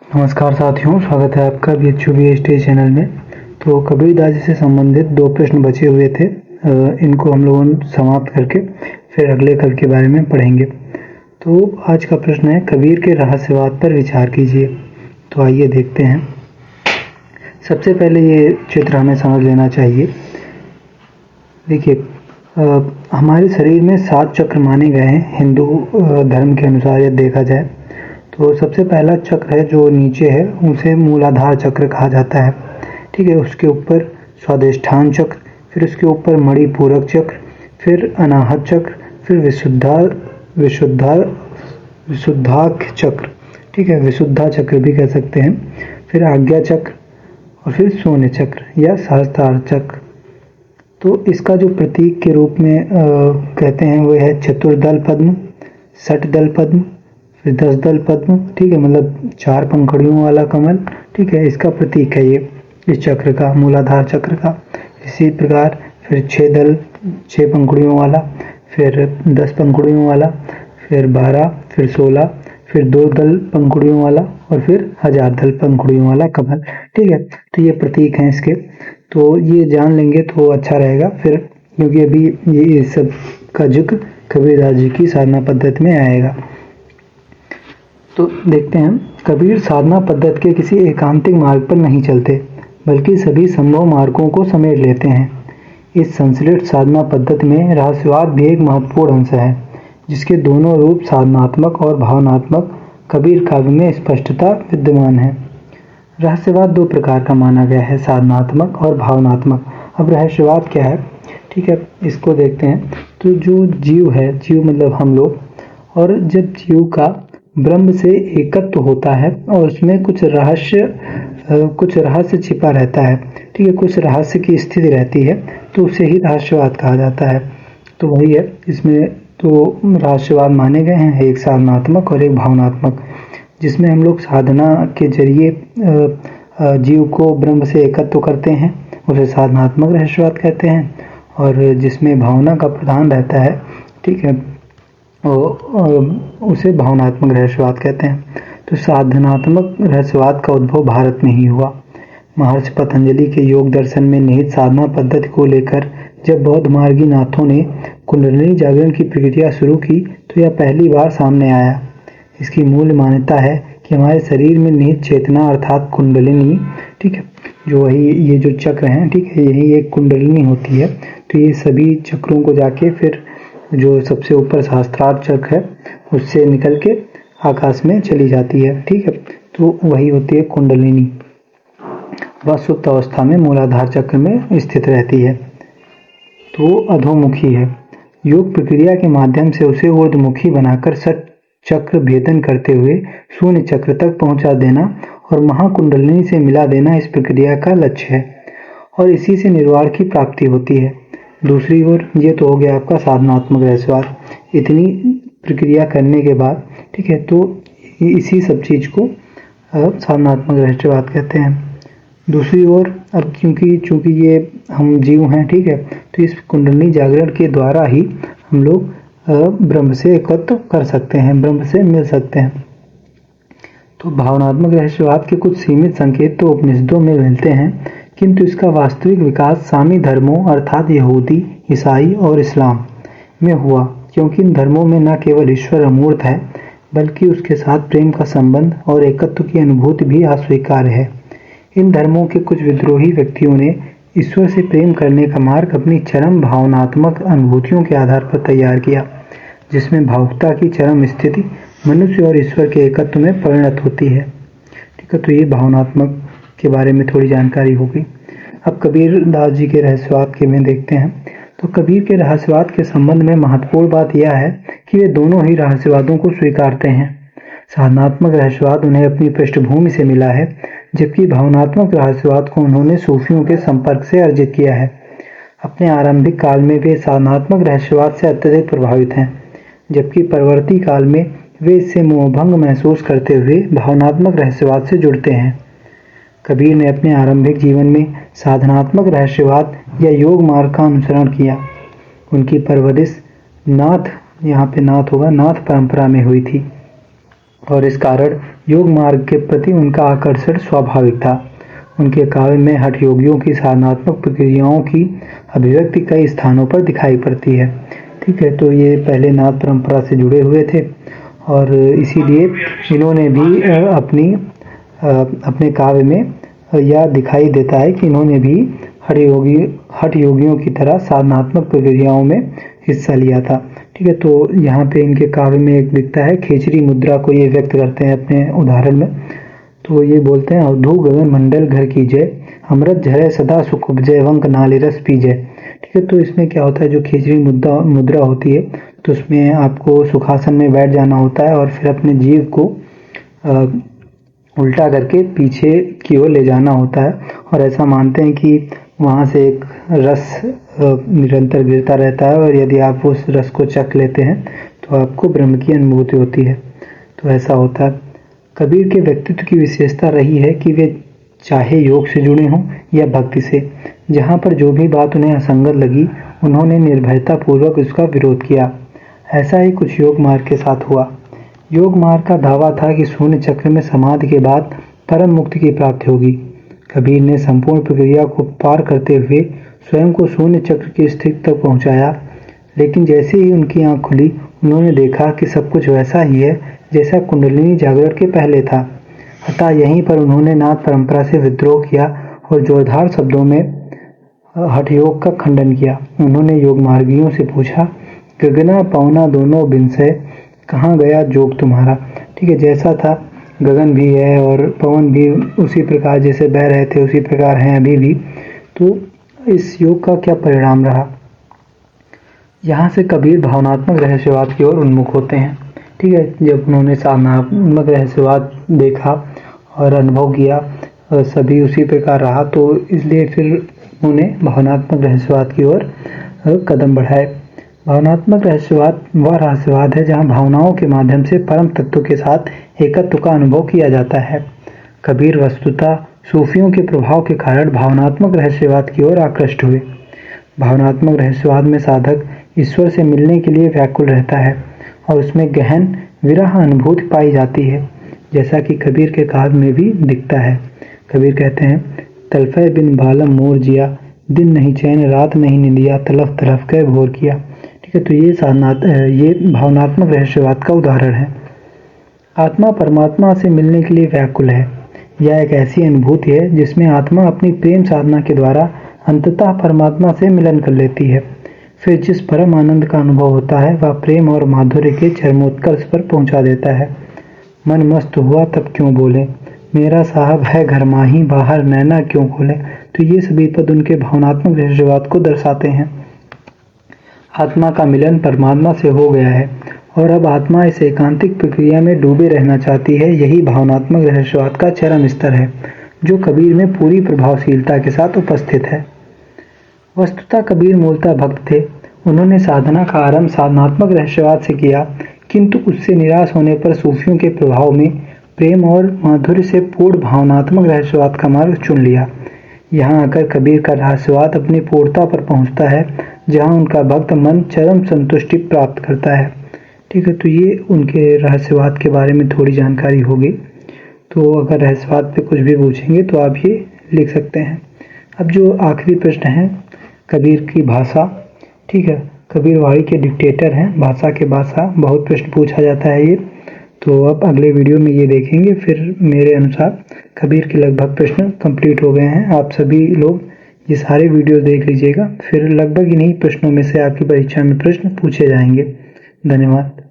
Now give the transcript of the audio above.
नमस्कार साथियों, स्वागत है आपका BHUBHT चैनल में। तो कबीरदास जी से संबंधित 2 प्रश्न बचे हुए थे। इनको हम लोगों ने समाप्त करके फिर अगले कल के बारे में पढ़ेंगे। तो आज का प्रश्न है, कबीर के रहस्यवाद पर विचार कीजिए। तो आइए देखते हैं। सबसे पहले ये चित्र हमें समझ लेना चाहिए। देखिए, हमारे शरीर में 7 चक्र माने गए हैं हिंदू धर्म के अनुसार। यदि देखा जाए तो सबसे पहला चक्र है जो नीचे है, उसे मूलाधार चक्र कहा जाता है। ठीक है, उसके ऊपर स्वादिष्ठान चक्र, फिर उसके ऊपर मणिपूरक चक्र, फिर अनाहत चक्र, फिर विशुद्धाख्य चक्र। ठीक है, विशुद्धा चक्र भी कह सकते हैं। फिर आज्ञा चक्र और फिर शून्य चक्र या सहस्त्रार चक्र। तो इसका जो प्रतीक के रूप में कहते हैं वो है चतुर्दल पद्म, षटदल पद्म, फिर 10 दल पद्म। ठीक है, मतलब 4 पंखुड़ियों वाला कमल। ठीक है, इसका प्रतीक है ये इस चक्र का, मूलाधार चक्र का। इसी प्रकार फिर 6 पंखुड़ियों वाला, फिर 10 पंखुड़ियों वाला, फिर 12, फिर 16, फिर 2 दल पंखुड़ियों वाला और फिर 1000 दल पंखुड़ियों वाला कमल। ठीक है, तो ये प्रतीक हैं इसके। तो ये जान लेंगे तो अच्छा रहेगा फिर, क्योंकि अभी ये सब का जिक्र कबीरदास जी की साधना पद्धति में आएगा। तो देखते हैं, कबीर साधना पद्धति के किसी एकांतिक मार्ग पर नहीं चलते, बल्कि सभी संभव मार्गों को समेट लेते हैं। इस संश्लिष्ट साधना पद्धति में रहस्यवाद भी एक महत्वपूर्ण अंश है, जिसके दोनों रूप साधनात्मक और भावनात्मक कबीर काव्य में स्पष्टता विद्यमान है। रहस्यवाद 2 प्रकार का माना गया है, साधनात्मक और भावनात्मक। अब रहस्यवाद क्या है? ठीक है, इसको देखते हैं। तो जो जीव है, जीव मतलब हम लोग, और जब जीव का ब्रह्म से एकत्व होता है और उसमें कुछ रहस्य छिपा रहता है। ठीक है, कुछ रहस्य की स्थिति रहती है, तो उसे ही रहस्यवाद कहा जाता है। तो वही है, इसमें तो रहस्यवाद माने गए हैं, एक साधनात्मक और एक भावनात्मक, जिसमें हम लोग साधना के जरिए जीव को ब्रह्म से एकत्व करते हैं, उसे साधनात्मक रहस्यवाद कहते हैं। और जिसमें भावना का प्रधान रहता है, ठीक है, उसे भावनात्मक रहस्यवाद कहते हैं। तो साधनात्मक रहस्यवाद का उद्भव भारत में ही हुआ। महर्षि पतंजलि के योग दर्शन में निहित साधना पद्धति को लेकर जब बौद्ध मार्गी नाथों ने कुंडलिनी जागरण की प्रक्रिया शुरू की, तो यह पहली बार सामने आया। इसकी मूल मान्यता है कि हमारे शरीर में निहित चेतना अर्थात कुंडलिनी, ठीक है, जो वही ये जो चक्र हैं, ठीक है, यही एक कुंडलिनी होती है। तो ये सभी चक्रों को जाके फिर जो सबसे ऊपर सहस्त्रार चक्र है, उससे निकल के आकाश में चली जाती है। ठीक है, तो वही होती है कुंडलिनी। वह सुप्त अवस्था में मूलाधार चक्र में स्थित रहती है। तो अधोमुखी है। योग प्रक्रिया के माध्यम से उसे ऊर्ध्वमुखी बनाकर षट चक्र भेदन करते हुए शून्य चक्र तक पहुंचा देना और महाकुंडलिनी से मिला देना इस प्रक्रिया का लक्ष्य है, और इसी से निर्वाण की प्राप्ति होती है। दूसरी ओर ये तो हो गया आपका साधनात्मक रहस्यवाद। इतनी प्रक्रिया करने के बाद, ठीक है, तो इसी सब चीज को साधनात्मक रहस्यवाद कहते हैं। दूसरी ओर अब चूंकि ये हम जीव हैं, ठीक है, तो इस कुंडलिनी जागरण के द्वारा ही हम लोग ब्रह्म से एकत्व कर सकते हैं, ब्रह्म से मिल सकते हैं। तो भावनात्मक रहस्यवाद के कुछ सीमित संकेत तो उपनिषदों में मिलते हैं, किंतु इसका वास्तविक विकास सामी धर्मों अर्थात यहूदी, ईसाई और इस्लाम में हुआ, क्योंकि इन धर्मों में न केवल ईश्वर अमूर्त है, बल्कि उसके साथ प्रेम का संबंध और एकत्व की अनुभूति भी अस्वीकार्य है। इन धर्मों के कुछ विद्रोही व्यक्तियों ने ईश्वर से प्रेम करने का मार्ग अपनी चरम भावनात्मक अनुभूतियों के आधार पर तैयार किया, जिसमें भावुकता की चरम स्थिति मनुष्य और ईश्वर के एकत्व में परिणत होती है। ठीक है, तो ये भावनात्मक के बारे में थोड़ी जानकारी होगी। अब कबीरदास जी के रहस्यवाद के में देखते हैं। तो कबीर के रहस्यवाद के संबंध में महत्वपूर्ण बात यह है कि वे दोनों ही रहस्यवादों को स्वीकारते हैं। साधनात्मक रहस्यवाद उन्हें अपनी पृष्ठभूमि से मिला है, जबकि भावनात्मक रहस्यवाद को उन्होंने सूफियों के संपर्क से अर्जित किया है। अपने आरंभिक काल में वे साधनात्मक रहस्यवाद से अत्यधिक प्रभावित हैं, जबकि परवर्ती काल में वे इससे मोहभंग महसूस करते हुए भावनात्मक रहस्यवाद से जुड़ते हैं। कबीर ने अपने आरंभिक जीवन में साधनात्मक रहस्यवाद या योग मार्ग का अनुसरण किया। उनकी परवरिश नाथ, यहाँ पे नाथ होगा, नाथ परंपरा में हुई थी। और इस कारण योग मार्ग के प्रति उनका आकर्षण स्वाभाविक था। उनके काव्य में हठ योगियों की साधनात्मक प्रक्रियाओं की अभिव्यक्ति कई स्थानों पर दिखाई पड़ती है। ठीक है, तो ये पहले नाथ परंपरा से जुड़े हुए थे और इसीलिए इन्होंने भी अपने काव्य में यह दिखाई देता है कि इन्होंने भी हठ योगियों की तरह साधनात्मक प्रक्रियाओं में हिस्सा लिया था। ठीक है, तो यहाँ पे इनके काव्य में एक दिखता है, खेचरी मुद्रा को ये व्यक्त करते हैं अपने उदाहरण में। तो ये बोलते हैं, अवधू गगन मंडल घर की जय, अमृत झरे सदा सुख उपजय, वंक नाली रस पीजय। ठीक है, तो इसमें क्या होता है, जो खेचरी मुद्रा होती है तो उसमें आपको सुखासन में बैठ जाना होता है और फिर अपने जीव को उल्टा करके पीछे की ओर ले जाना होता है और ऐसा मानते हैं कि वहाँ से एक रस निरंतर गिरता रहता है और यदि आप उस रस को चख लेते हैं तो आपको ब्रह्म की अनुभूति होती है। तो ऐसा होता है। कबीर के व्यक्तित्व की विशेषता रही है कि वे चाहे योग से जुड़े हों या भक्ति से, जहाँ पर जो भी बात उन्हें असंगत लगी उन्होंने निर्भयता पूर्वक उसका विरोध किया। ऐसा ही कुछ योग मार्ग के साथ हुआ। योग मार्ग का दावा था कि शून्य चक्र में समाधि के बाद परम मुक्ति की प्राप्ति होगी। कबीर ने संपूर्ण प्रक्रिया को पार करते हुए स्वयं को शून्य चक्र की स्थिति तक पहुंचाया, लेकिन जैसे ही उनकी आंख खुली उन्होंने देखा कि सब कुछ वैसा ही है जैसा कुंडलिनी जागरण के पहले था। अतः यहीं पर उन्होंने नाथ परंपरा से विद्रोह किया और जोरदार शब्दों में हठ योग का खंडन किया। उन्होंने योग मार्गियों से पूछा, गगना पवना दोनों बिनसे, कहाँ गया जोग तुम्हारा। ठीक है, जैसा था गगन भी है और पवन भी उसी प्रकार जैसे बह रहे थे उसी प्रकार हैं अभी भी। तो इस योग का क्या परिणाम रहा। यहाँ से कबीर भावनात्मक रहस्यवाद की ओर उन्मुख होते हैं। ठीक है, जब उन्होंने साधनात्मक रहस्यवाद देखा और अनुभव किया सभी उसी प्रकार रहा, तो इसलिए फिर उन्होंने भावनात्मक रहस्यवाद की ओर कदम बढ़ाए। भावनात्मक रहस्यवाद वह रहस्यवाद है जहाँ भावनाओं के माध्यम से परम तत्व के साथ एकत्व का अनुभव किया जाता है। कबीर वस्तुतः सूफियों के प्रभाव के कारण भावनात्मक रहस्यवाद की ओर आकृष्ट हुए। भावनात्मक रहस्यवाद में साधक ईश्वर से मिलने के लिए व्याकुल रहता है और उसमें गहन विरह अनुभूति पाई जाती है, जैसा कि कबीर के काव्य में भी दिखता है। कबीर कहते हैं, तलफे बिन बालम मोर जिया, दिन नहीं चैन रात नहीं निंदिया, तलफ तलफ के भोर किया। ठीक है, तो ये भावनात्मक रहस्यवाद का उदाहरण है। आत्मा परमात्मा से मिलने के लिए व्याकुल है। यह एक ऐसी अनुभूति है जिसमें आत्मा अपनी प्रेम साधना के द्वारा अंततः परमात्मा से मिलन कर लेती है। फिर जिस परम आनंद का अनुभव होता है वह प्रेम और माधुर्य के चरमोत्कर्ष पर पहुंचा देता है। मन मस्त हुआ तब क्यों बोले, मेरा साहब है घर माही, बाहर नैना क्यों खोले। तो ये सभी पद उनके भावनात्मक रहस्यवाद को दर्शाते हैं। आत्मा का मिलन परमात्मा से हो गया है और अब आत्मा इस एकांतिक प्रक्रिया में डूबे रहना चाहती है। यही भावनात्मक रहस्यवाद का चरम स्तर है जो कबीर में पूरी प्रभावशीलता के साथ उपस्थित है। वस्तुतः कबीर मूलतः भक्त थे। उन्होंने साधना का आरंभ साधनात्मक रहस्यवाद से किया, किंतु उससे निराश होने पर सूफियों के प्रभाव में प्रेम और माधुर्य से पूर्ण भावनात्मक रहस्यवाद का मार्ग चुन लिया। यहाँ आकर कबीर का रहस्यवाद अपनी पूर्णता पर पहुँचता है, जहाँ उनका भक्त मन चरम संतुष्टि प्राप्त करता है। ठीक है, तो ये उनके रहस्यवाद के बारे में थोड़ी जानकारी होगी। तो अगर रहस्यवाद पे कुछ भी पूछेंगे तो आप ये लिख सकते हैं। अब जो आखिरी प्रश्न है, कबीर की भाषा। ठीक है, कबीर वाणी के डिक्टेटर हैं, भाषा के बादशाह। बहुत प्रश्न पूछा जाता है ये, तो अब अगले वीडियो में ये देखेंगे। फिर मेरे अनुसार कबीर के लगभग प्रश्न कंप्लीट हो गए हैं। आप सभी लोग ये सारे वीडियो देख लीजिएगा, फिर लगभग इन्हीं प्रश्नों में से आपकी परीक्षा में प्रश्न पूछे जाएंगे। धन्यवाद।